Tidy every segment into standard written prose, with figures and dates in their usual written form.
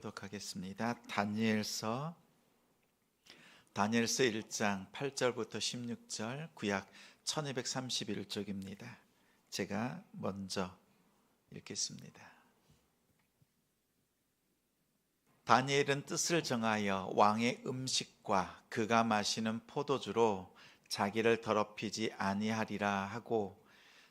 하겠습니다. 다니엘서 1장 8절부터 16절, 구약 1231쪽입니다. 제가 먼저 읽겠습니다. 다니엘은 뜻을 정하여 왕의 음식과 그가 마시는 포도주로 자기를 더럽히지 아니하리라 하고,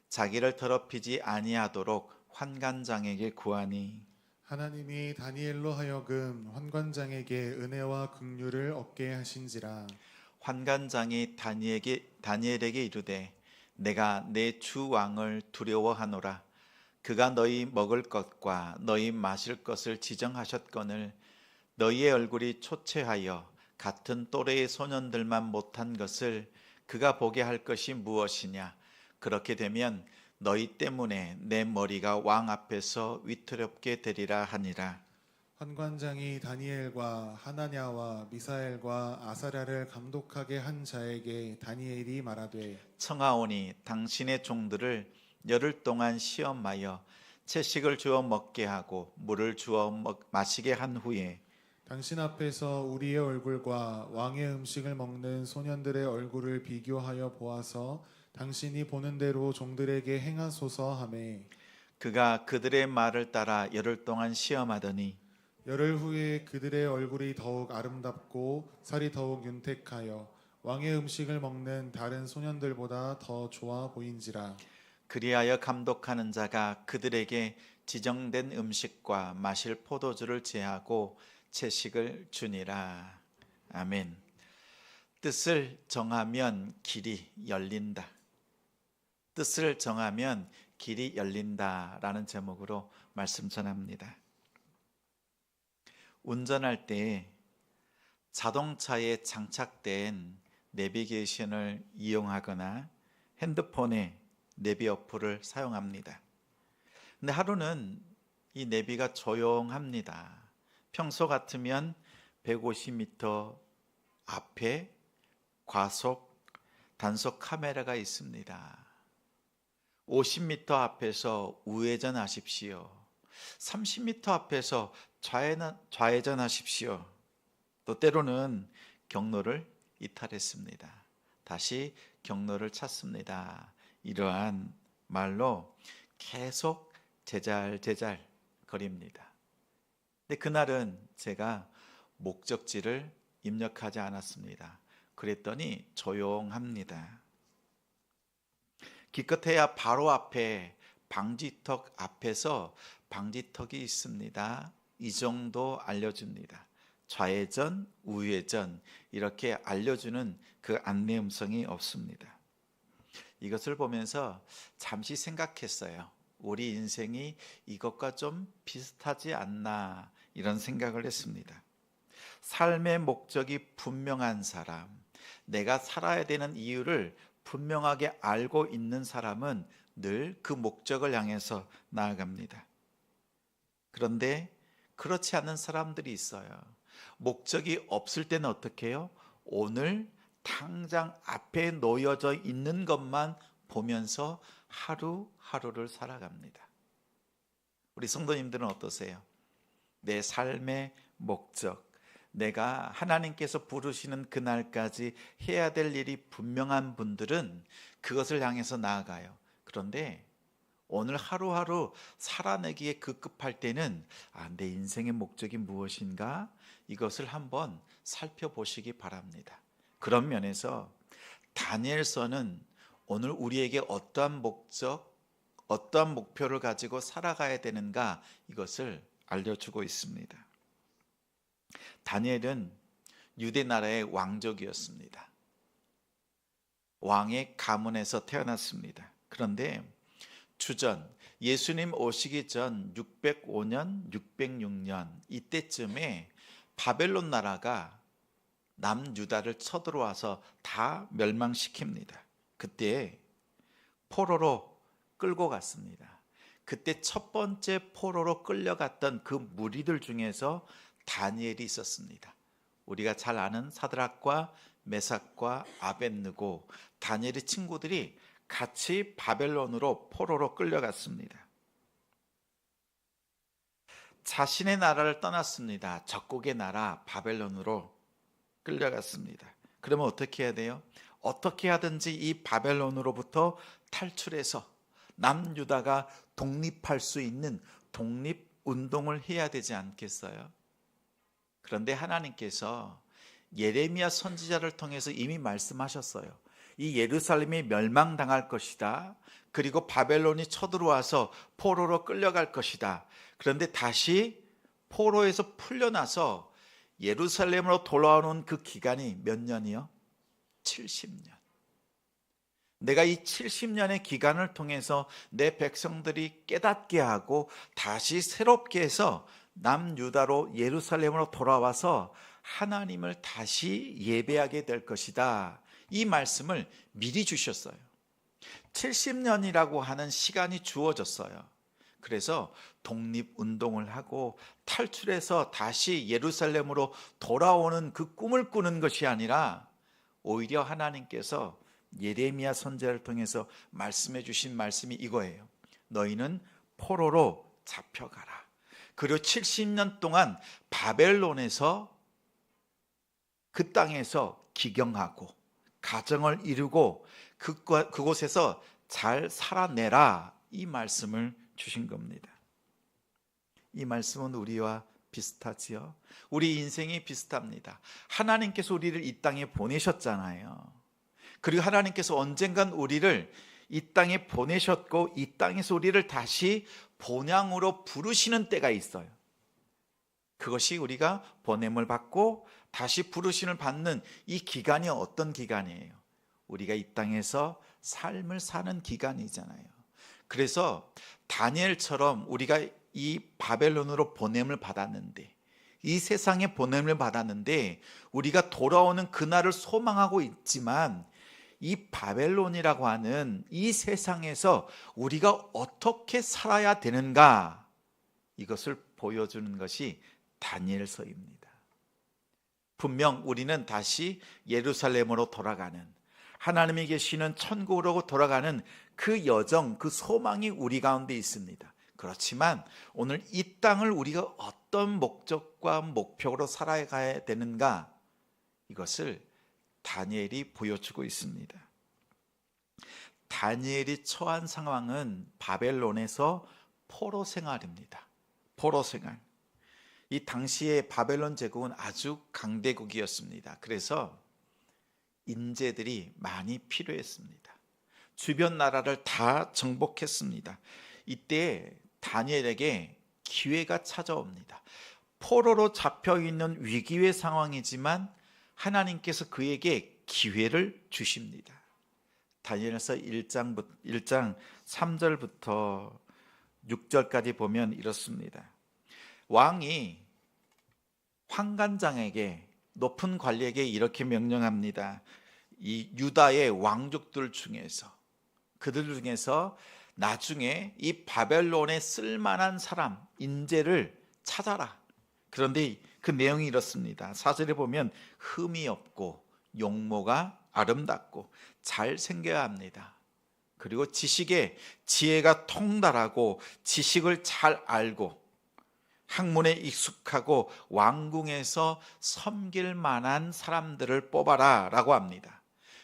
자기를 더럽히지 아니하도록 환관장에게 구하니, 하나님이 다니엘로 하여금 환관장에게 은혜와 긍휼을 얻게 하신지라. 환관장이 다니엘에게 이르되, 내가 내 주 왕을 두려워하노라. 그가 너희 먹을 것과 너희 마실 것을 지정하셨거늘 너희의 얼굴이 초췌하여 같은 또래의 소년들만 못한 것을 그가 보게 할 것이 무엇이냐. 그렇게 되면 너희 때문에 내 머리가 왕 앞에서 위태롭게 되리라 하니라. 환관장이 다니엘과 하나냐와 미사엘과 아사랴를 감독하게 한 자에게 다니엘이 말하되, 청하오니 당신의 종들을 열흘 동안 시험하여 채식을 주어 먹게 하고 물을 주어 마시게 한 후에 당신 앞에서 우리의 얼굴과 왕의 음식을 먹는 소년들의 얼굴을 비교하여 보아서 당신이 보는 대로 종들에게 행하소서 하매, 그가 그들의 말을 따라 열흘 동안 시험하더니 열흘 후에 그들의 얼굴이 더욱 아름답고 살이 더욱 윤택하여 왕의 음식을 먹는 다른 소년들보다 더 좋아 보인지라. 그리하여 감독하는 자가 그들에게 지정된 음식과 마실 포도주를 제하고 채식을 주니라. 아멘. 뜻을 정하면 길이 열린다. 뜻을 정하면 길이 열린다라는 제목으로 말씀 전합니다. 운전할 때 자동차에 장착된 내비게이션을 이용하거나 핸드폰에 내비 어플을 사용합니다. 근데 하루는 이 내비가 조용합니다. 평소 같으면 150m 앞에 과속, 단속 카메라가 있습니다. 50m 앞에서 우회전하십시오. 30m 앞에서 좌회전하십시오. 또 때로는 경로를 이탈했습니다. 다시 경로를 찾습니다. 이러한 말로 계속 제잘제잘 거립니다. 근데 그날은 제가 목적지를 입력하지 않았습니다. 그랬더니 조용합니다. 기껏해야 바로 앞에 방지턱 앞에서 방지턱이 있습니다. 이 정도 알려줍니다. 좌회전, 우회전 이렇게 알려주는 그 안내 음성이 없습니다. 이것을 보면서 잠시 생각했어요. 우리 인생이 이것과 좀 비슷하지 않나 이런 생각을 했습니다. 삶의 목적이 분명한 사람, 내가 살아야 되는 이유를 분명하게 알고 있는 사람은 늘 그 목적을 향해서 나아갑니다. 그런데 그렇지 않은 사람들이 있어요. 목적이 없을 때는 어떻게 해요? 오늘 당장 앞에 놓여져 있는 것만 보면서 하루하루를 살아갑니다. 우리 성도님들은 어떠세요? 내 삶의 목적, 내가 하나님께서 부르시는 그날까지 해야 될 일이 분명한 분들은 그것을 향해서 나아가요. 그런데 오늘 하루하루 살아내기에 급급할 때는 내 인생의 목적이 무엇인가? 이것을 한번 살펴보시기 바랍니다. 그런 면에서 다니엘서는 오늘 우리에게 어떠한 목적, 어떠한 목표를 가지고 살아가야 되는가 이것을 알려주고 있습니다. 다니엘은 유대 나라의 왕족이었습니다. 왕의 가문에서 태어났습니다. 그런데 주전 예수님 오시기 전 605년, 606년 이때쯤에 바벨론 나라가 남유다를 쳐들어와서 다 멸망시킵니다. 그때 포로로 끌고 갔습니다. 그때 첫 번째 포로로 끌려갔던 그 무리들 중에서 다니엘이 있었습니다. 우리가 잘 아는 사드락과 메삭과 아벳느고, 다니엘의 친구들이 같이 바벨론으로 포로로 끌려갔습니다. 자신의 나라를 떠났습니다. 적국의 나라 바벨론으로 끌려갔습니다. 그러면 어떻게 해야 돼요? 어떻게 하든지 이 바벨론으로부터 탈출해서 남유다가 독립할 수 있는 독립운동을 해야 되지 않겠어요? 그런데 하나님께서 예레미야 선지자를 통해서 이미 말씀하셨어요. 이 예루살렘이 멸망당할 것이다. 그리고 바벨론이 쳐들어와서 포로로 끌려갈 것이다. 그런데 다시 포로에서 풀려나서 예루살렘으로 돌아오는 그 기간이 몇 년이요? 70년. 내가 이 70년의 기간을 통해서 내 백성들이 깨닫게 하고 다시 새롭게 해서 남유다로 예루살렘으로 돌아와서 하나님을 다시 예배하게 될 것이다. 이 말씀을 미리 주셨어요. 70년이라고 하는 시간이 주어졌어요. 그래서 독립운동을 하고 탈출해서 다시 예루살렘으로 돌아오는 그 꿈을 꾸는 것이 아니라 오히려 하나님께서 예레미야 선지자를 통해서 말씀해 주신 말씀이 이거예요. 너희는 포로로 잡혀가라. 그리고 70년 동안 바벨론에서 그 땅에서 기경하고 가정을 이루고 그곳에서 잘 살아내라. 이 말씀을 주신 겁니다. 이 말씀은 우리와 비슷하지요. 우리 인생이 비슷합니다. 하나님께서 우리를 이 땅에 보내셨잖아요. 그리고 하나님께서 언젠간 우리를 이 땅에 보내셨고 이 땅에서 우리를 다시 본향으로 부르시는 때가 있어요. 그것이 우리가 보냄을 받고 다시 부르심을 받는 이 기간이 어떤 기간이에요? 우리가 이 땅에서 삶을 사는 기간이잖아요. 그래서 다니엘처럼 우리가 이 바벨론으로 보냄을 받았는데, 이 세상에 보냄을 받았는데 우리가 돌아오는 그날을 소망하고 있지만 이 바벨론이라고 하는 이 세상에서 우리가 어떻게 살아야 되는가, 이것을 보여주는 것이 다니엘서입니다. 분명 우리는 다시 예루살렘으로 돌아가는, 하나님이 계시는 천국으로 돌아가는 그 여정, 그 소망이 우리 가운데 있습니다. 그렇지만 오늘 이 땅을 우리가 어떤 목적과 목표로 살아가야 되는가, 이것을 다니엘이 보여주고 있습니다. 다니엘이 처한 상황은 바벨론에서 포로 생활입니다. 포로 생활. 이 당시에 바벨론 제국은 아주 강대국이었습니다. 그래서 인재들이 많이 필요했습니다. 주변 나라를 다 정복했습니다. 이때 다니엘에게 기회가 찾아옵니다. 포로로 잡혀 있는 위기의 상황이지만 하나님께서 그에게 기회를 주십니다. 다니엘서 1장 3절부터 6절까지 보면 이렇습니다. 왕이 환관장에게, 높은 관리에게 이렇게 명령합니다. 이 유다의 왕족들 중에서, 그들 중에서 나중에 이 바벨론에 쓸만한 사람, 인재를 찾아라. 그런데 그 내용이 이렇습니다. 4절에 보면 흠이 없고 용모가 아름답고 잘생겨야 합니다. 그리고 지식에 지혜가 통달하고 지식을 잘 알고 학문에 익숙하고 왕궁에서 섬길 만한 사람들을 뽑아라 라고 합니다.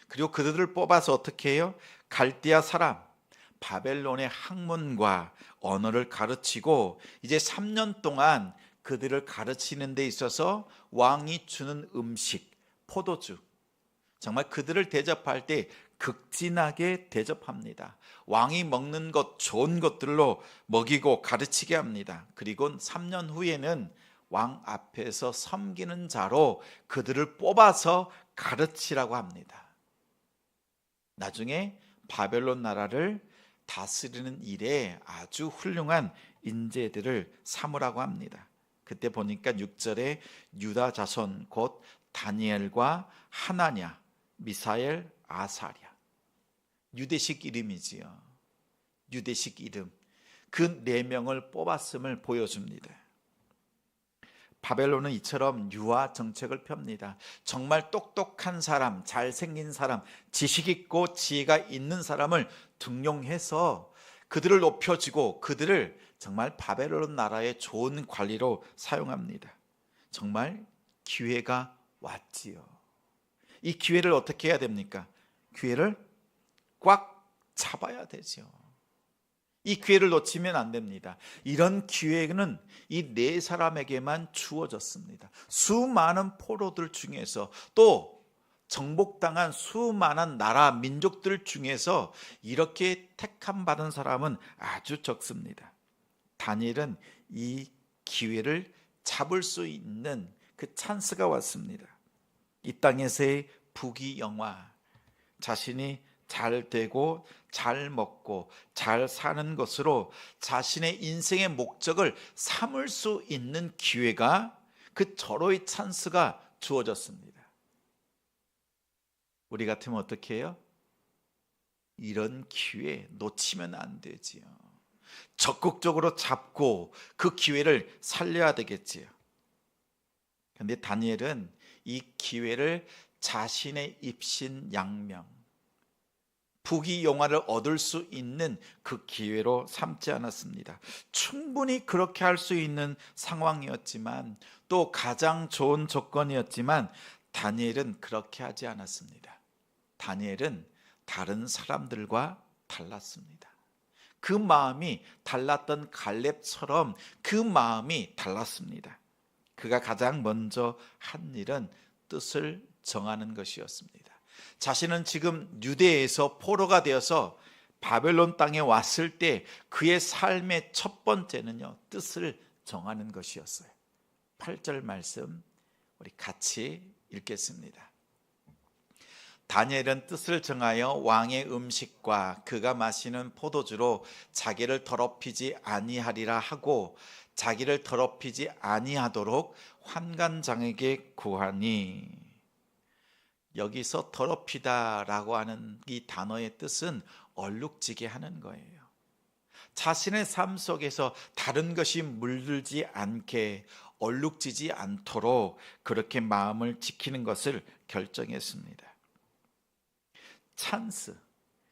그리고 그들을 뽑아서 어떻게 해요? 갈대아 사람, 바벨론의 학문과 언어를 가르치고 이제 3년 동안 그들을 가르치는 데 있어서 왕이 주는 음식, 포도주, 정말 그들을 대접할 때 극진하게 대접합니다. 왕이 먹는 것, 좋은 것들로 먹이고 가르치게 합니다. 그리고 3년 후에는 왕 앞에서 섬기는 자로 그들을 뽑아서 가르치라고 합니다. 나중에 바벨론 나라를 다스리는 일에 아주 훌륭한 인재들을 삼으라고 합니다. 그때 보니까 6절에 유다 자손 곧 다니엘과 하나냐, 미사엘, 아사랴, 유대식 이름이지요. 유대식 이름, 그 4명을 뽑았음을 보여줍니다. 바벨론은 이처럼 유아 정책을 펴니다. 정말 똑똑한 사람, 잘생긴 사람, 지식 있고 지혜가 있는 사람을 등용해서 그들을 높여주고 그들을 정말 바벨론 나라의 좋은 관리로 사용합니다. 정말 기회가 왔지요. 이 기회를 어떻게 해야 됩니까? 기회를 꽉 잡아야 되죠. 이 기회를 놓치면 안 됩니다. 이런 기회는 이 네 사람에게만 주어졌습니다. 수많은 포로들 중에서 또 정복당한 수많은 나라 민족들 중에서 이렇게 택함 받은 사람은 아주 적습니다. 다니엘은 이 기회를 잡을 수 있는 그 찬스가 왔습니다. 이 땅에서의 부귀영화, 자신이 잘 되고 잘 먹고 잘 사는 것으로 자신의 인생의 목적을 삼을 수 있는 기회가, 그 절호의 찬스가 주어졌습니다. 우리 같으면 어떻게 해요? 이런 기회 놓치면 안 되지요. 적극적으로 잡고 그 기회를 살려야 되겠지요. 그런데 다니엘은 이 기회를 자신의 입신양명, 부귀영화를 얻을 수 있는 그 기회로 삼지 않았습니다. 충분히 그렇게 할 수 있는 상황이었지만, 또 가장 좋은 조건이었지만 다니엘은 그렇게 하지 않았습니다. 다니엘은 다른 사람들과 달랐습니다. 그 마음이 달랐던 갈렙처럼 그 마음이 달랐습니다. 그가 가장 먼저 한 일은 뜻을 정하는 것이었습니다. 자신은 지금 유대에서 포로가 되어서 바벨론 땅에 왔을 때 그의 삶의 첫 번째는요, 뜻을 정하는 것이었어요. 8절 말씀 우리 같이 읽겠습니다. 다니엘은 뜻을 정하여 왕의 음식과 그가 마시는 포도주로 자기를 더럽히지 아니하리라 하고 자기를 더럽히지 아니하도록 환관장에게 구하니. 여기서 더럽히다라고 하는 이 단어의 뜻은 얼룩지게 하는 거예요. 자신의 삶 속에서 다른 것이 물들지 않게, 얼룩지지 않도록 그렇게 마음을 지키는 것을 결정했습니다. 찬스,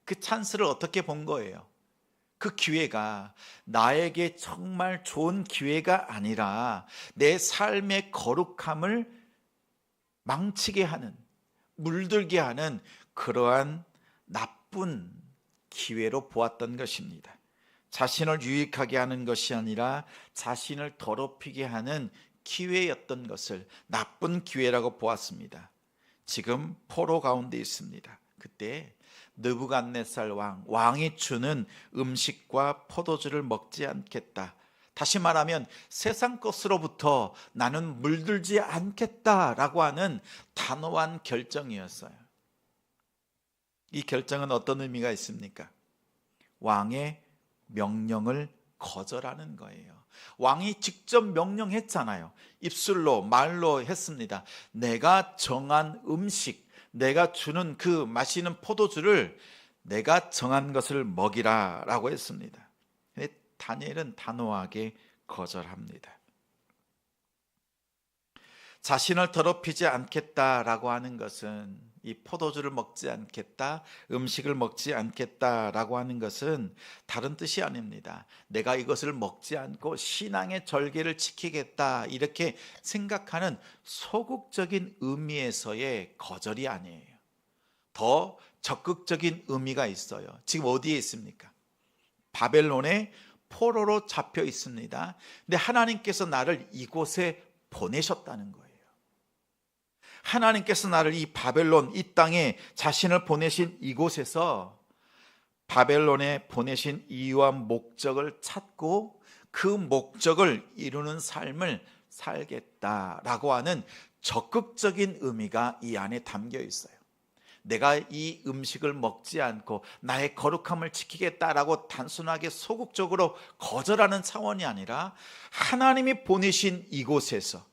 그 찬스를 어떻게 본 거예요? 그 기회가 나에게 정말 좋은 기회가 아니라 내 삶의 거룩함을 망치게 하는, 물들게 하는 그러한 나쁜 기회로 보았던 것입니다. 자신을 유익하게 하는 것이 아니라 자신을 더럽히게 하는 기회였던 것을 나쁜 기회라고 보았습니다. 지금 포로 가운데 있습니다. 그때 느부갓네살 왕이 주는 음식과 포도주를 먹지 않겠다. 다시 말하면 세상 것으로부터 나는 물들지 않겠다라고 하는 단호한 결정이었어요. 이 결정은 어떤 의미가 있습니까? 왕의 명령을 거절하는 거예요. 왕이 직접 명령했잖아요. 입술로, 말로 했습니다. 내가 정한 음식, 내가 주는 그 마시는 포도주를 내가 정한 것을 먹이라 라고 했습니다. 다니엘은 단호하게 거절합니다. 자신을 더럽히지 않겠다라고 하는 것은, 이 포도주를 먹지 않겠다, 음식을 먹지 않겠다라고 하는 것은 다른 뜻이 아닙니다. 내가 이것을 먹지 않고 신앙의 절개를 지키겠다 이렇게 생각하는 소극적인 의미에서의 거절이 아니에요. 더 적극적인 의미가 있어요. 지금 어디에 있습니까? 바벨론에 포로로 잡혀 있습니다. 근데 하나님께서 나를 이곳에 보내셨다는 거예요. 하나님께서 나를 이 바벨론, 이 땅에 자신을 보내신 이곳에서 바벨론에 보내신 이유와 목적을 찾고 그 목적을 이루는 삶을 살겠다라고 하는 적극적인 의미가 이 안에 담겨 있어요. 내가 이 음식을 먹지 않고 나의 거룩함을 지키겠다라고 단순하게 소극적으로 거절하는 차원이 아니라 하나님이 보내신 이곳에서,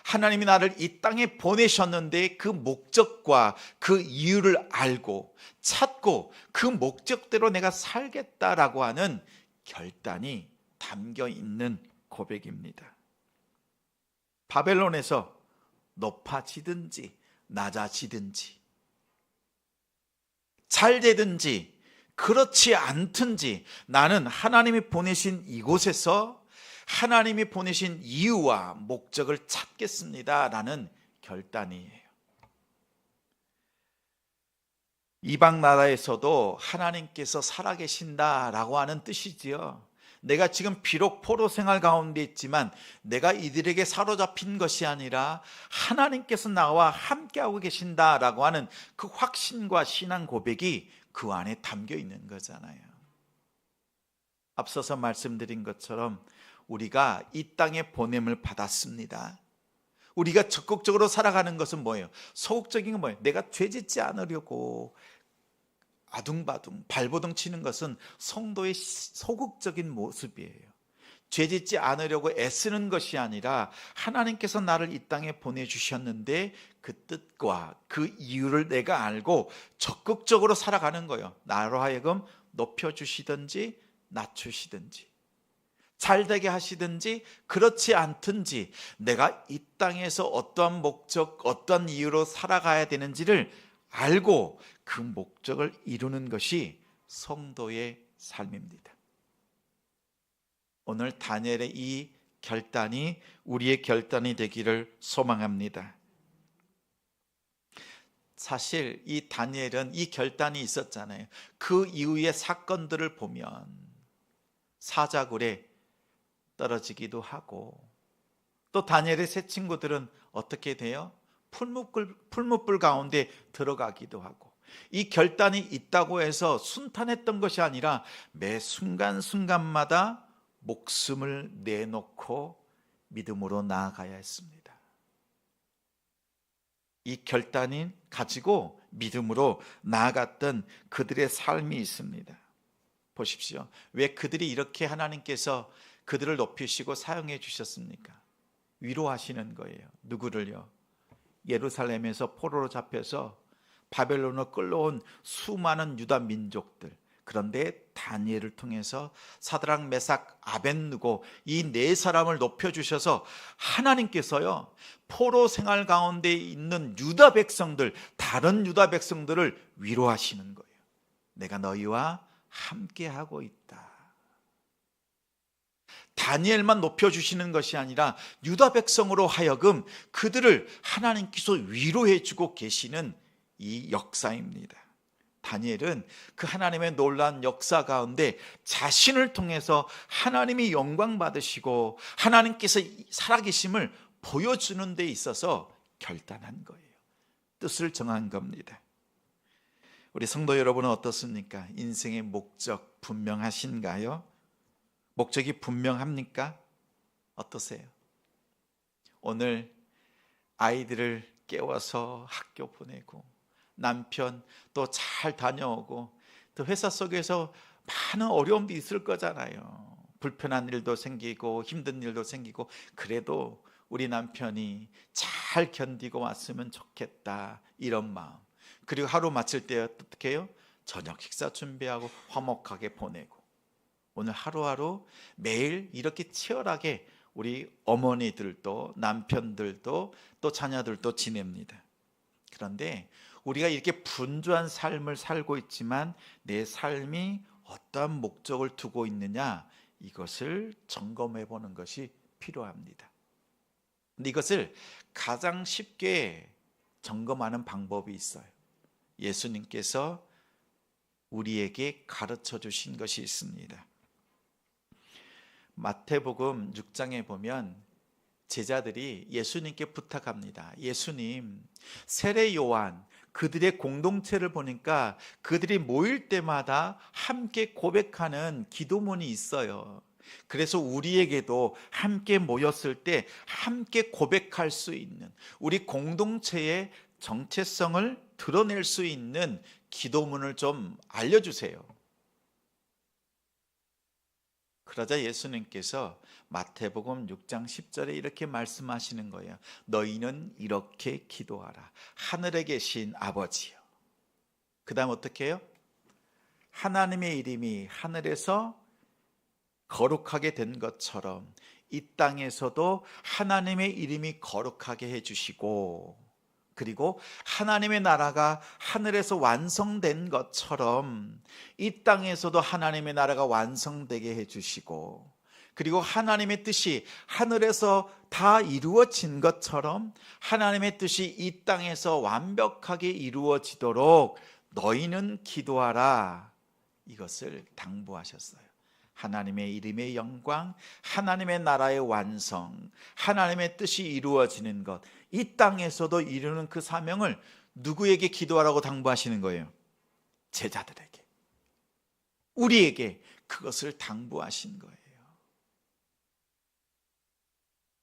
하나님이 나를 이 땅에 보내셨는데 그 목적과 그 이유를 알고 찾고 그 목적대로 내가 살겠다라고 하는 결단이 담겨 있는 고백입니다. 바벨론에서 높아지든지 낮아지든지 잘 되든지 그렇지 않든지 나는 하나님이 보내신 이곳에서 하나님이 보내신 이유와 목적을 찾겠습니다라는 결단이에요. 이방 나라에서도 하나님께서 살아계신다라고 하는 뜻이지요. 내가 지금 비록 포로 생활 가운데 있지만 내가 이들에게 사로잡힌 것이 아니라 하나님께서 나와 함께하고 계신다라고 하는 그 확신과 신앙 고백이 그 안에 담겨 있는 거잖아요. 앞서서 말씀드린 것처럼 우리가 이 땅에 보냄을 받았습니다. 우리가 적극적으로 살아가는 것은 뭐예요? 소극적인 건 뭐예요? 내가 죄짓지 않으려고 아둥바둥 발버둥 치는 것은 성도의 소극적인 모습이에요. 죄짓지 않으려고 애쓰는 것이 아니라 하나님께서 나를 이 땅에 보내주셨는데 그 뜻과 그 이유를 내가 알고 적극적으로 살아가는 거예요. 나로 하여금 높여주시든지 낮추시든지 잘되게 하시든지 그렇지 않든지 내가 이 땅에서 어떠한 목적, 어떠한 이유로 살아가야 되는지를 알고 그 목적을 이루는 것이 성도의 삶입니다. 오늘 다니엘의 이 결단이 우리의 결단이 되기를 소망합니다. 사실 이 다니엘은 이 결단이 있었잖아요. 그 이후의 사건들을 보면 사자굴에 떨어지기도 하고 또 다니엘의 세 친구들은 어떻게 돼요? 풀무불 가운데 들어가기도 하고 이 결단이 있다고 해서 순탄했던 것이 아니라 매 순간순간마다 목숨을 내놓고 믿음으로 나아가야 했습니다. 이 결단이 가지고 믿음으로 나아갔던 그들의 삶이 있습니다. 보십시오. 왜 그들이 이렇게 하나님께서 그들을 높이시고 사용해 주셨습니까? 위로하시는 거예요. 누구를요? 예루살렘에서 포로로 잡혀서 바벨론으로 끌려온 수많은 유다 민족들, 그런데 다니엘을 통해서 사드락, 메삭, 아벳느고 이 네 사람을 높여주셔서 하나님께서요 포로 생활 가운데 있는 유다 백성들, 다른 유다 백성들을 위로하시는 거예요. 내가 너희와 함께하고 있다. 다니엘만 높여주시는 것이 아니라 유다 백성으로 하여금 그들을 하나님께서 위로해 주고 계시는 이 역사입니다. 다니엘은 그 하나님의 놀라운 역사 가운데 자신을 통해서 하나님이 영광 받으시고 하나님께서 살아계심을 보여주는 데 있어서 결단한 거예요. 뜻을 정한 겁니다. 우리 성도 여러분은 어떻습니까? 인생의 목적 분명하신가요? 목적이 분명합니까? 어떠세요? 오늘 아이들을 깨워서 학교 보내고 남편 또 잘 다녀오고 또 회사 속에서 많은 어려움도 있을 거잖아요. 불편한 일도 생기고 힘든 일도 생기고 그래도 우리 남편이 잘 견디고 왔으면 좋겠다 이런 마음. 그리고 하루 마칠 때 어떻게 해요? 저녁 식사 준비하고 화목하게 보내고 오늘 하루하루 매일 이렇게 치열하게 우리 어머니들도 남편들도 또 자녀들도 지냅니다. 그런데 우리가 이렇게 분주한 삶을 살고 있지만 내 삶이 어떠한 목적을 두고 있느냐 이것을 점검해 보는 것이 필요합니다. 근데 이것을 가장 쉽게 점검하는 방법이 있어요. 예수님께서 우리에게 가르쳐 주신 것이 있습니다. 마태복음 6장에 보면 제자들이 예수님께 부탁합니다. 예수님, 세례 요한 그들의 공동체를 보니까 그들이 모일 때마다 함께 고백하는 기도문이 있어요. 그래서 우리에게도 함께 모였을 때 함께 고백할 수 있는 우리 공동체의 정체성을 드러낼 수 있는 기도문을 좀 알려주세요. 그러자 예수님께서 마태복음 6장 10절에 이렇게 말씀하시는 거예요. 너희는 이렇게 기도하라. 하늘에 계신 아버지요. 그 다음 어떻게 해요? 하나님의 이름이 하늘에서 거룩하게 된 것처럼 이 땅에서도 하나님의 이름이 거룩하게 해주시고 그리고 하나님의 나라가 하늘에서 완성된 것처럼 이 땅에서도 하나님의 나라가 완성되게 해주시고, 그리고 하나님의 뜻이 하늘에서 다 이루어진 것처럼 하나님의 뜻이 이 땅에서 완벽하게 이루어지도록 너희는 기도하라, 이것을 당부하셨어요. 하나님의 이름의 영광, 하나님의 나라의 완성, 하나님의 뜻이 이루어지는 것, 이 땅에서도 이루는 그 사명을 누구에게 기도하라고 당부하시는 거예요? 제자들에게, 우리에게 그것을 당부하신 거예요.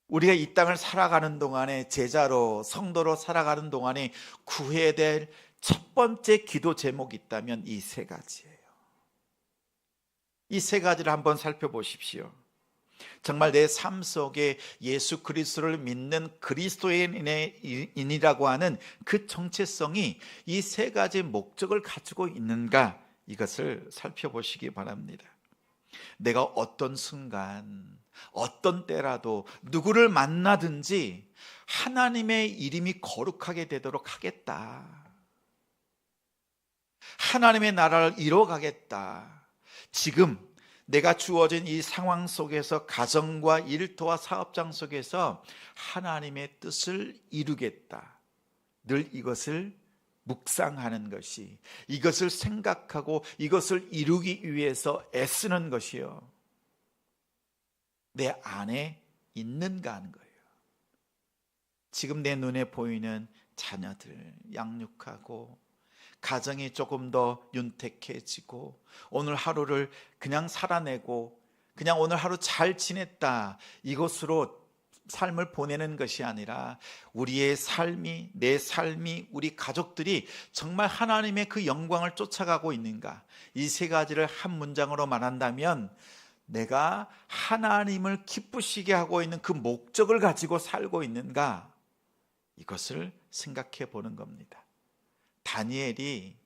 우리가 이 땅을 살아가는 동안에, 제자로 성도로 살아가는 동안에 구해야 될 첫 번째 기도 제목이 있다면 이 세 가지예요. 이 세 가지를 한번 살펴보십시오. 정말 내 삶 속에 예수 그리스도를 믿는 그리스도인이라고 하는 그 정체성이 이 세 가지 목적을 가지고 있는가, 이것을 살펴보시기 바랍니다. 내가 어떤 순간, 어떤 때라도 누구를 만나든지 하나님의 이름이 거룩하게 되도록 하겠다, 하나님의 나라를 이뤄가겠다, 지금 내가 주어진 이 상황 속에서, 가정과 일터와 사업장 속에서 하나님의 뜻을 이루겠다, 늘 이것을 묵상하는 것이, 이것을 생각하고 이것을 이루기 위해서 애쓰는 것이요, 내 안에 있는가 하는 거예요. 지금 내 눈에 보이는 자녀들 양육하고, 가정이 조금 더 윤택해지고, 오늘 하루를 그냥 살아내고 그냥 오늘 하루 잘 지냈다, 이것으로 삶을 보내는 것이 아니라 우리의 삶이, 내 삶이, 우리 가족들이 정말 하나님의 그 영광을 쫓아가고 있는가, 이 세 가지를 한 문장으로 말한다면 내가 하나님을 기쁘시게 하고 있는 그 목적을 가지고 살고 있는가, 이것을 생각해 보는 겁니다. 다니엘이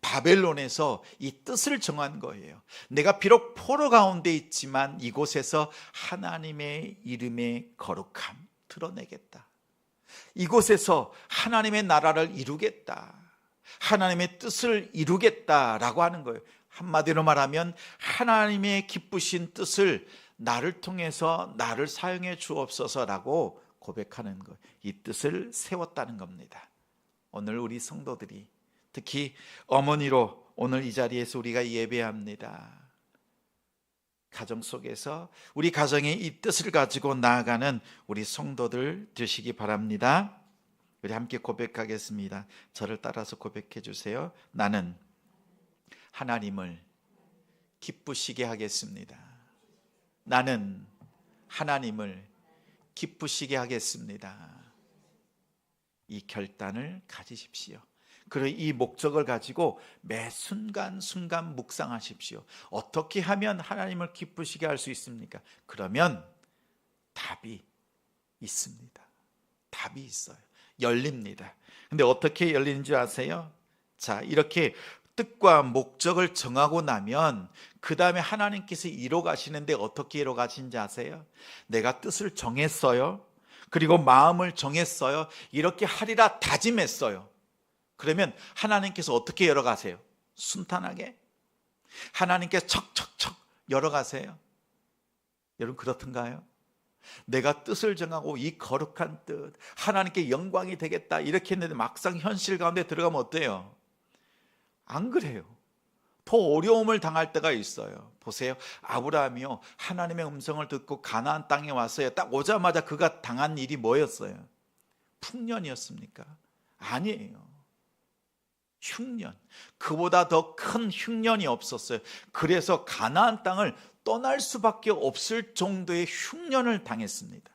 바벨론에서 이 뜻을 정한 거예요. 내가 비록 포로 가운데 있지만 이곳에서 하나님의 이름의 거룩함 드러내겠다, 이곳에서 하나님의 나라를 이루겠다, 하나님의 뜻을 이루겠다라고 하는 거예요. 한마디로 말하면 하나님의 기쁘신 뜻을 나를 통해서 나를 사용해 주옵소서라고 고백하는 것, 이 뜻을 세웠다는 겁니다. 오늘 우리 성도들이, 특히 어머니로 오늘 이 자리에서 우리가 예배합니다. 가정 속에서 우리 가정의 이 뜻을 가지고 나아가는 우리 성도들 되시기 바랍니다. 우리 함께 고백하겠습니다. 저를 따라서 고백해 주세요. 나는 하나님을 기쁘시게 하겠습니다. 나는 하나님을 기쁘시게 하겠습니다. 이 결단을 가지십시오. 그리고 이 목적을 가지고 매 순간순간 묵상하십시오. 어떻게 하면 하나님을 기쁘시게 할 수 있습니까? 그러면 답이 있습니다. 답이 있어요. 열립니다. 근데 어떻게 열리는 줄 아세요? 자, 이렇게 뜻과 목적을 정하고 나면 그 다음에 하나님께서 이뤄 가시는데 어떻게 이뤄 가시는지 아세요? 내가 뜻을 정했어요. 그리고 마음을 정했어요. 이렇게 하리라 다짐했어요. 그러면 하나님께서 어떻게 열어가세요? 순탄하게 하나님께서 척척척 열어가세요. 여러분 그렇던가요? 내가 뜻을 정하고 이 거룩한 뜻, 하나님께 영광이 되겠다 이렇게 했는데 막상 현실 가운데 들어가면 어때요? 안 그래요. 더 어려움을 당할 때가 있어요. 보세요, 아브라함이요, 하나님의 음성을 듣고 가나안 땅에 왔어요. 딱 오자마자 그가 당한 일이 뭐였어요? 풍년이었습니까? 아니에요. 흉년, 그보다 더 큰 흉년이 없었어요. 그래서 가나안 땅을 떠날 수밖에 없을 정도의 흉년을 당했습니다.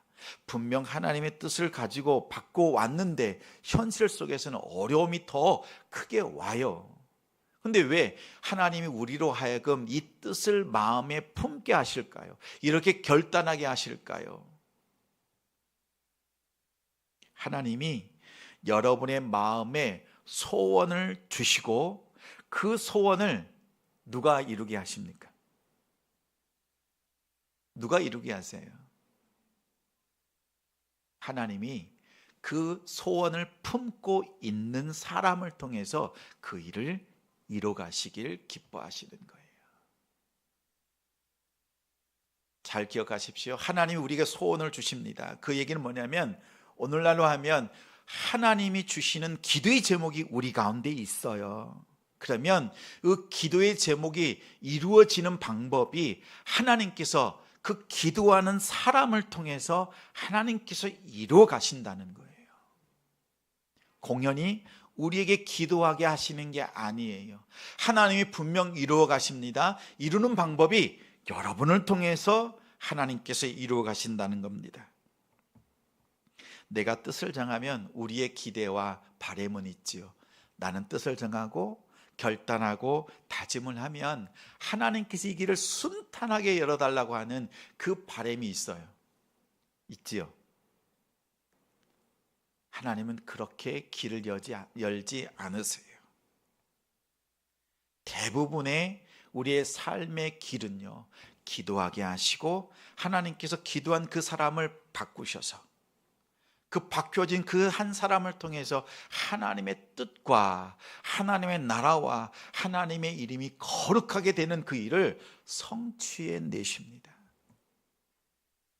분명 하나님의 뜻을 가지고 받고 왔는데 현실 속에서는 어려움이 더 크게 와요. 근데 왜 하나님이 우리로 하여금 이 뜻을 마음에 품게 하실까요? 이렇게 결단하게 하실까요? 하나님이 여러분의 마음에 소원을 주시고 그 소원을 누가 이루게 하십니까? 누가 이루게 하세요? 하나님이 그 소원을 품고 있는 사람을 통해서 그 일을 이뤄 가시길 기뻐하시는 거예요. 잘 기억하십시오. 하나님이 우리에게 소원을 주십니다. 그 얘기는 뭐냐면 오늘날로 하면 하나님이 주시는 기도의 제목이 우리 가운데 있어요. 그러면 그 기도의 제목이 이루어지는 방법이 하나님께서 그 기도하는 사람을 통해서 하나님께서 이루어 가신다는 거예요. 공연히 우리에게 기도하게 하시는 게 아니에요. 하나님이 분명 이루어 가십니다. 이루는 방법이 여러분을 통해서 하나님께서 이루어 가신다는 겁니다. 내가 뜻을 정하면 우리의 기대와 바람은 있지요. 나는 뜻을 정하고 결단하고 다짐을 하면 하나님께서 이 길을 순탄하게 열어달라고 하는 그 바람이 있어요. 있지요. 하나님은 그렇게 길을 열지 않으세요. 대부분의 우리의 삶의 길은요, 기도하게 하시고 하나님께서 기도한 그 사람을 바꾸셔서 그 바뀌어진 그 한 사람을 통해서 하나님의 뜻과 하나님의 나라와 하나님의 이름이 거룩하게 되는 그 일을 성취해 내십니다.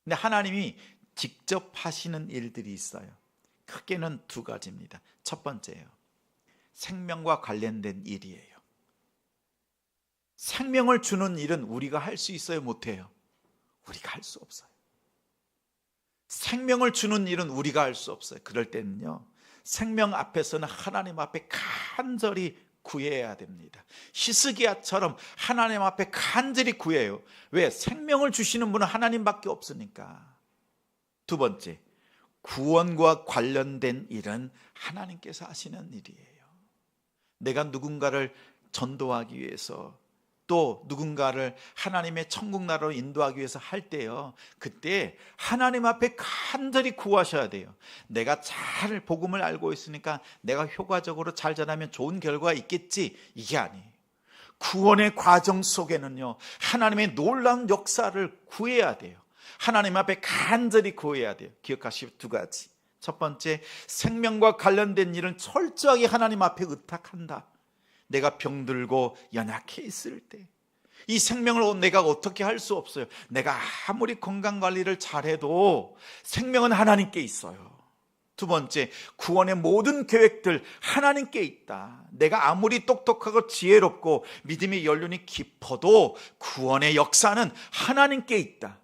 근데 하나님이 직접 하시는 일들이 있어요. 크게는 두 가지입니다. 첫 번째예요. 생명과 관련된 일이에요. 생명을 주는 일은 우리가 할 수 있어요, 못해요? 우리가 할 수 없어요. 생명을 주는 일은 우리가 할 수 없어요. 그럴 때는요, 생명 앞에서는 하나님 앞에 간절히 구해야 됩니다. 히스기야처럼 하나님 앞에 간절히 구해요. 왜? 생명을 주시는 분은 하나님밖에 없으니까. 두 번째, 구원과 관련된 일은 하나님께서 하시는 일이에요. 내가 누군가를 전도하기 위해서 또 누군가를 하나님의 천국 나라로 인도하기 위해서 할 때요, 그때 하나님 앞에 간절히 구하셔야 돼요. 내가 잘 복음을 알고 있으니까 내가 효과적으로 잘 전하면 좋은 결과가 있겠지, 이게 아니에요. 구원의 과정 속에는요, 하나님의 놀라운 역사를 구해야 돼요. 하나님 앞에 간절히 구해야 돼요. 기억하시오, 두 가지. 첫 번째, 생명과 관련된 일은 철저하게 하나님 앞에 의탁한다. 내가 병들고 연약해 있을 때 이 생명을 내가 어떻게 할 수 없어요. 내가 아무리 건강관리를 잘해도 생명은 하나님께 있어요. 두 번째, 구원의 모든 계획들 하나님께 있다. 내가 아무리 똑똑하고 지혜롭고 믿음의 연륜이 깊어도 구원의 역사는 하나님께 있다.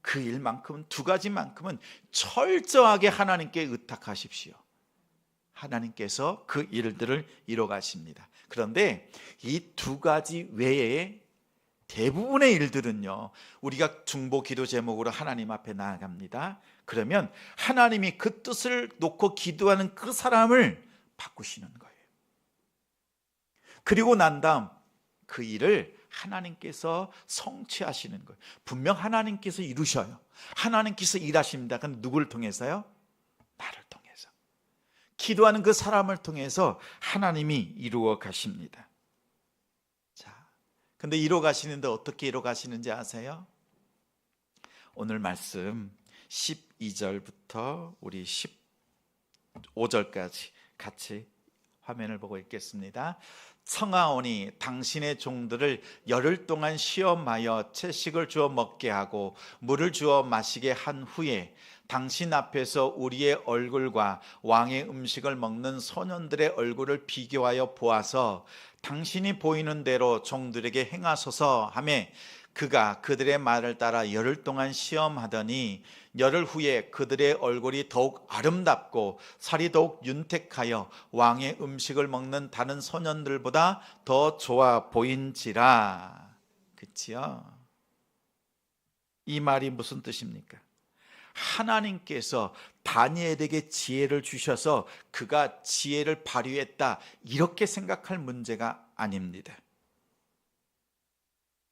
그 일만큼은, 두 가지만큼은 철저하게 하나님께 의탁하십시오. 하나님께서 그 일들을 이뤄 가십니다. 그런데 이 두 가지 외에 대부분의 일들은요, 우리가 중보 기도 제목으로 하나님 앞에 나아갑니다. 그러면 하나님이 그 뜻을 놓고 기도하는 그 사람을 바꾸시는 거예요. 그리고 난 다음 그 일을 하나님께서 성취하시는 거예요. 분명 하나님께서 이루셔요. 하나님께서 일하십니다. 그런데 누구를 통해서요? 나를 통해서. 기도하는 그 사람을 통해서 하나님이 이루어 가십니다. 자, 근데 이루어 가시는데 어떻게 이루어 가시는지 아세요? 오늘 말씀 12절부터 우리 15절까지 같이 화면을 보고 읽겠습니다. 청하오니 당신의 종들을 열흘 동안 시험하여 채식을 주어 먹게 하고 물을 주어 마시게 한 후에 당신 앞에서 우리의 얼굴과 왕의 음식을 먹는 소년들의 얼굴을 비교하여 보아서 당신이 보이는 대로 종들에게 행하소서 하며 그가 그들의 말을 따라 열흘 동안 시험하더니 열흘 후에 그들의 얼굴이 더욱 아름답고 살이 더욱 윤택하여 왕의 음식을 먹는 다른 소년들보다 더 좋아 보인지라. 그치요? 이 말이 무슨 뜻입니까? 하나님께서 다니엘에게 지혜를 주셔서 그가 지혜를 발휘했다, 이렇게 생각할 문제가 아닙니다.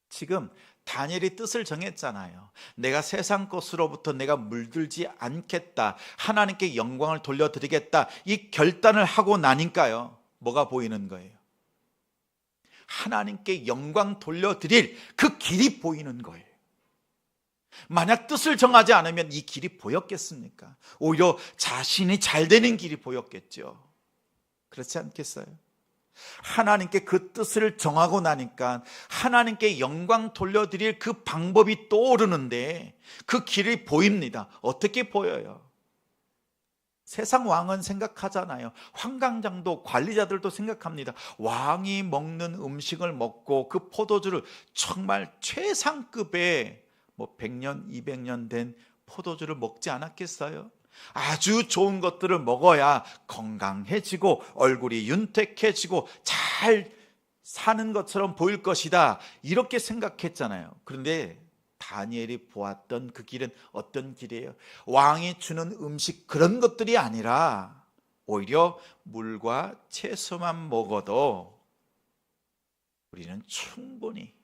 지금 다니엘이 뜻을 정했잖아요. 내가 세상 것으로부터 내가 물들지 않겠다, 하나님께 영광을 돌려드리겠다, 이 결단을 하고 나니까요, 뭐가 보이는 거예요? 하나님께 영광 돌려드릴 그 길이 보이는 거예요. 만약 뜻을 정하지 않으면 이 길이 보였겠습니까? 오히려 자신이 잘 되는 길이 보였겠죠. 그렇지 않겠어요? 하나님께 그 뜻을 정하고 나니까 하나님께 영광 돌려드릴 그 방법이 떠오르는데 그 길이 보입니다. 어떻게 보여요? 세상 왕은 생각하잖아요. 황강장도 관리자들도 생각합니다. 왕이 먹는 음식을 먹고 그 포도주를 정말 최상급의 100년, 200년 된 포도주를 먹지 않았겠어요? 아주 좋은 것들을 먹어야 건강해지고 얼굴이 윤택해지고 잘 사는 것처럼 보일 것이다. 이렇게 생각했잖아요. 그런데 다니엘이 보았던 그 길은 어떤 길이에요? 왕이 주는 음식 그런 것들이 아니라 오히려 물과 채소만 먹어도 우리는 충분히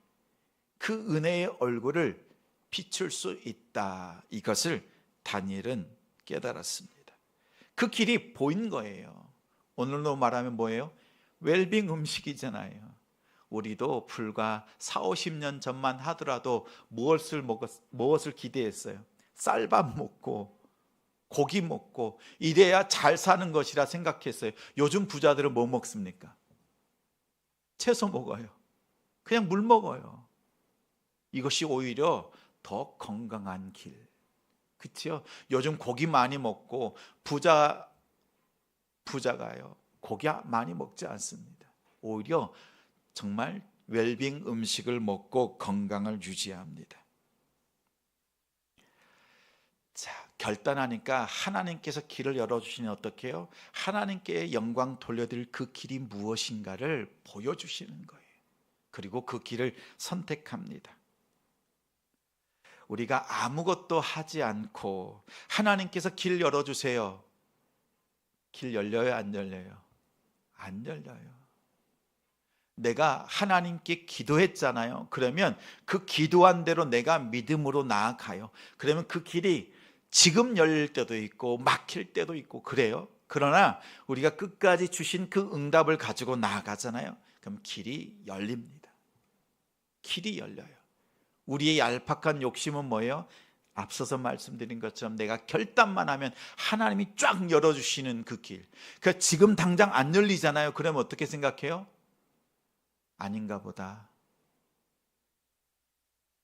그 은혜의 얼굴을 비출 수 있다. 이것을 다니엘은 깨달았습니다. 그 길이 보인 거예요. 오늘로 말하면 뭐예요? 웰빙 음식이잖아요. 우리도 불과 40-50년 전만 하더라도 무엇을 기대했어요? 쌀밥 먹고 고기 먹고 이래야 잘 사는 것이라 생각했어요. 요즘 부자들은 뭐 먹습니까? 채소 먹어요. 그냥 물 먹어요. 이것이 오히려 더 건강한 길. 그렇죠? 요즘 고기 많이 먹고 부자가요. 고기 많이 먹지 않습니다. 오히려 정말 웰빙 음식을 먹고 건강을 유지합니다. 자, 결단하니까 하나님께서 길을 열어주시니 어떻게 해요? 하나님께 영광 돌려드릴 그 길이 무엇인가를 보여주시는 거예요. 그리고 그 길을 선택합니다. 우리가 아무것도 하지 않고 하나님께서 길 열어주세요. 길 열려요? 안 열려요? 안 열려요. 내가 하나님께 기도했잖아요. 그러면 그 기도한 대로 내가 믿음으로 나아가요. 그러면 그 길이 지금 열릴 때도 있고 막힐 때도 있고 그래요. 그러나 우리가 끝까지 주신 그 응답을 가지고 나아가잖아요. 그럼 길이 열립니다. 길이 열려요. 우리의 얄팍한 욕심은 뭐예요? 앞서서 말씀드린 것처럼 내가 결단만 하면 하나님이 쫙 열어주시는 그 길. 그러니까 지금 당장 안 열리잖아요. 그러면 어떻게 생각해요? 아닌가 보다.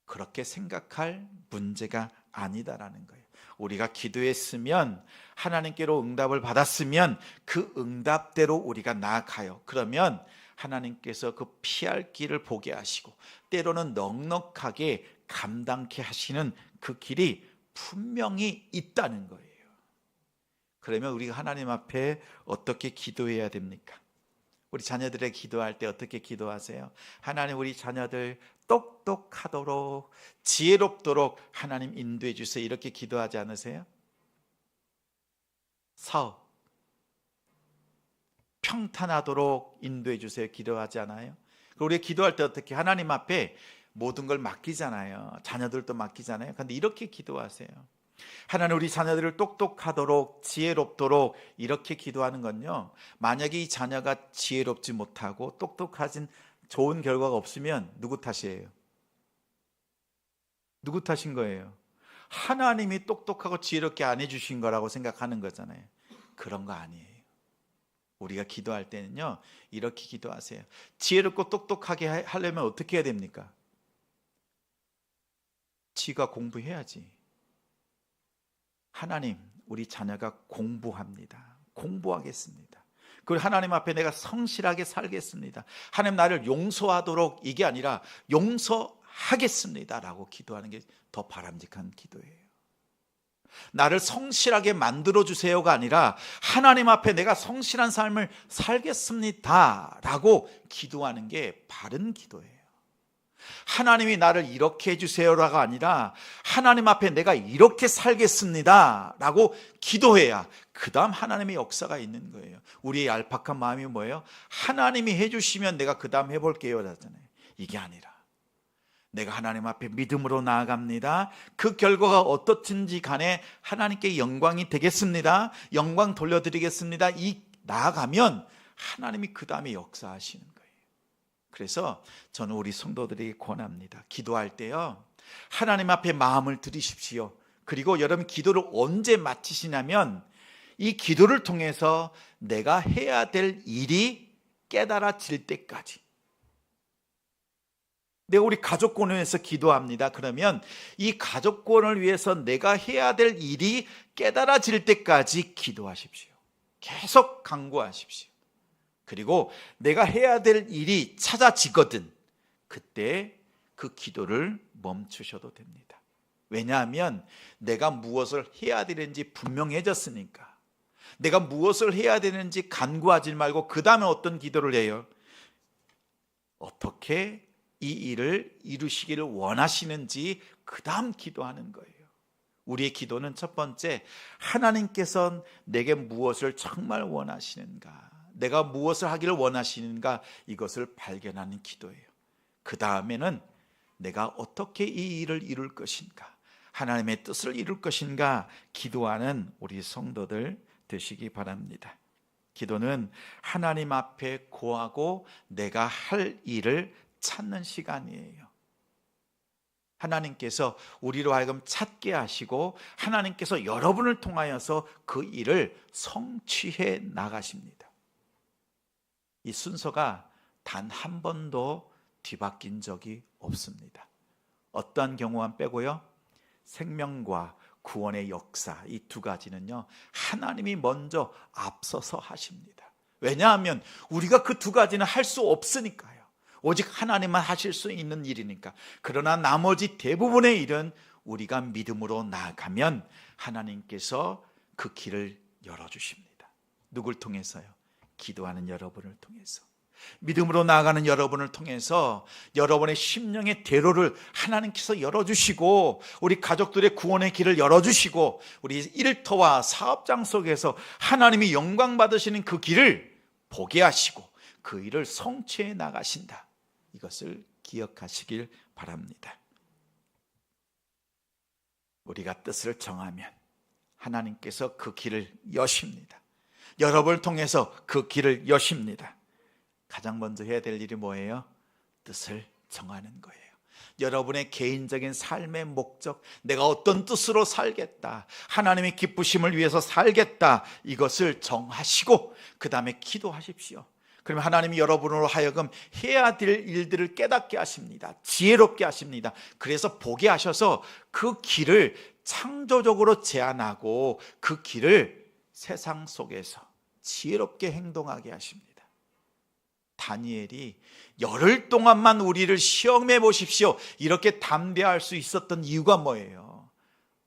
그렇게 생각할 문제가 아니다라는 거예요. 우리가 기도했으면 하나님께로 응답을 받았으면 그 응답대로 우리가 나아가요. 그러면 하나님께서 그 피할 길을 보게 하시고 때로는 넉넉하게 감당케 하시는 그 길이 분명히 있다는 거예요. 그러면 우리가 하나님 앞에 어떻게 기도해야 됩니까? 우리 자녀들에게 기도할 때 어떻게 기도하세요? 하나님, 우리 자녀들 똑똑하도록 지혜롭도록 하나님 인도해 주세요. 이렇게 기도하지 않으세요? 사업 평탄하도록 인도해 주세요. 기도하지 않아요? 우리가 기도할 때 어떻게 하나님 앞에 모든 걸 맡기잖아요. 자녀들도 맡기잖아요. 그런데 이렇게 기도하세요. 하나님, 우리 자녀들을 똑똑하도록 지혜롭도록 이렇게 기도하는 건요, 만약에 이 자녀가 지혜롭지 못하고 똑똑하진 좋은 결과가 없으면 누구 탓이에요? 누구 탓인 거예요? 하나님이 똑똑하고 지혜롭게 안 해주신 거라고 생각하는 거잖아요. 그런 거 아니에요. 우리가 기도할 때는요, 이렇게 기도하세요. 지혜롭고 똑똑하게 하려면 어떻게 해야 됩니까? 지가 공부해야지. 하나님, 우리 자녀가 공부합니다. 공부하겠습니다. 그리고 하나님 앞에 내가 성실하게 살겠습니다. 하나님, 나를 용서하도록, 이게 아니라 용서하겠습니다 라고 기도하는 게 더 바람직한 기도예요. 나를 성실하게 만들어주세요가 아니라 하나님 앞에 내가 성실한 삶을 살겠습니다 라고 기도하는 게 바른 기도예요. 하나님이 나를 이렇게 해주세요라가 아니라 하나님 앞에 내가 이렇게 살겠습니다 라고 기도해야 그 다음 하나님의 역사가 있는 거예요. 우리의 얄팍한 마음이 뭐예요? 하나님이 해주시면 내가 그 다음 해볼게요 라잖아요. 이게 아니라 내가 하나님 앞에 믿음으로 나아갑니다. 그 결과가 어떻든지 간에 하나님께 영광이 되겠습니다. 영광 돌려드리겠습니다. 이 나아가면 하나님이 그 다음에 역사하시는 거예요. 그래서 저는 우리 성도들에게 권합니다. 기도할 때요, 하나님 앞에 마음을 들이십시오. 그리고 여러분 기도를 언제 마치시냐면 이 기도를 통해서 내가 해야 될 일이 깨달아질 때까지. 내가 우리 가족권을 위해서 기도합니다. 그러면 이 가족권을 위해서 내가 해야 될 일이 깨달아질 때까지 기도하십시오. 계속 간구하십시오. 그리고 내가 해야 될 일이 찾아지거든 그때 그 기도를 멈추셔도 됩니다. 왜냐하면 내가 무엇을 해야 되는지 분명해졌으니까. 내가 무엇을 해야 되는지 간구하지 말고 그 다음에 어떤 기도를 해요? 어떻게 이 일을 이루시기를 원하시는지 그 다음 기도하는 거예요. 우리의 기도는 첫 번째, 하나님께서 내게 무엇을 정말 원하시는가, 내가 무엇을 하기를 원하시는가, 이것을 발견하는 기도예요. 그 다음에는 내가 어떻게 이 일을 이룰 것인가, 하나님의 뜻을 이룰 것인가 기도하는 우리 성도들 되시기 바랍니다. 기도는 하나님 앞에 고하고 내가 할 일을 찾는 시간이에요. 하나님께서 우리로 하여금 찾게 하시고 하나님께서 여러분을 통하여서 그 일을 성취해 나가십니다. 이 순서가 단 한 번도 뒤바뀐 적이 없습니다. 어떠한 경우만 빼고요, 생명과 구원의 역사, 이 두 가지는요 하나님이 먼저 앞서서 하십니다. 왜냐하면 우리가 그 두 가지는 할 수 없으니까요. 오직 하나님만 하실 수 있는 일이니까. 그러나 나머지 대부분의 일은 우리가 믿음으로 나아가면 하나님께서 그 길을 열어주십니다. 누굴 통해서요? 기도하는 여러분을 통해서. 믿음으로 나아가는 여러분을 통해서 여러분의 심령의 대로를 하나님께서 열어주시고, 우리 가족들의 구원의 길을 열어주시고, 우리 일터와 사업장 속에서 하나님이 영광 받으시는 그 길을 보게 하시고 그 일을 성취해 나가신다. 이것을 기억하시길 바랍니다. 우리가 뜻을 정하면 하나님께서 그 길을 여십니다. 여러분을 통해서 그 길을 여십니다. 가장 먼저 해야 될 일이 뭐예요? 뜻을 정하는 거예요. 여러분의 개인적인 삶의 목적, 내가 어떤 뜻으로 살겠다, 하나님의 기쁘심을 위해서 살겠다, 이것을 정하시고 그 다음에 기도하십시오. 그러면 하나님이 여러분으로 하여금 해야 될 일들을 깨닫게 하십니다. 지혜롭게 하십니다. 그래서 보게 하셔서 그 길을 창조적으로 제안하고 그 길을 세상 속에서 지혜롭게 행동하게 하십니다. 다니엘이 열흘 동안만 우리를 시험해 보십시오, 이렇게 담대할 수 있었던 이유가 뭐예요?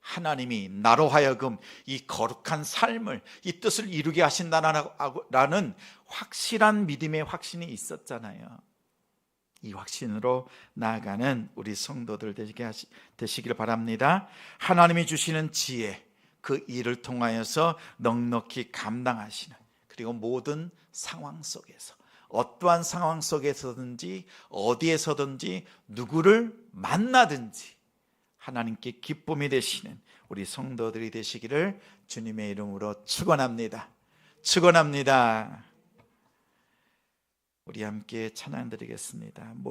하나님이 나로 하여금 이 거룩한 삶을, 이 뜻을 이루게 하신다라는 확실한 믿음의 확신이 있었잖아요. 이 확신으로 나아가는 우리 성도들 되시길 바랍니다. 하나님이 주시는 지혜, 그 일을 통하여서 넉넉히 감당하시는, 그리고 모든 상황 속에서, 어떠한 상황 속에서든지 어디에서든지 누구를 만나든지 하나님께 기쁨이 되시는 우리 성도들이 되시기를 주님의 이름으로 축원합니다. 축원합니다. 우리 함께 찬양 드리겠습니다.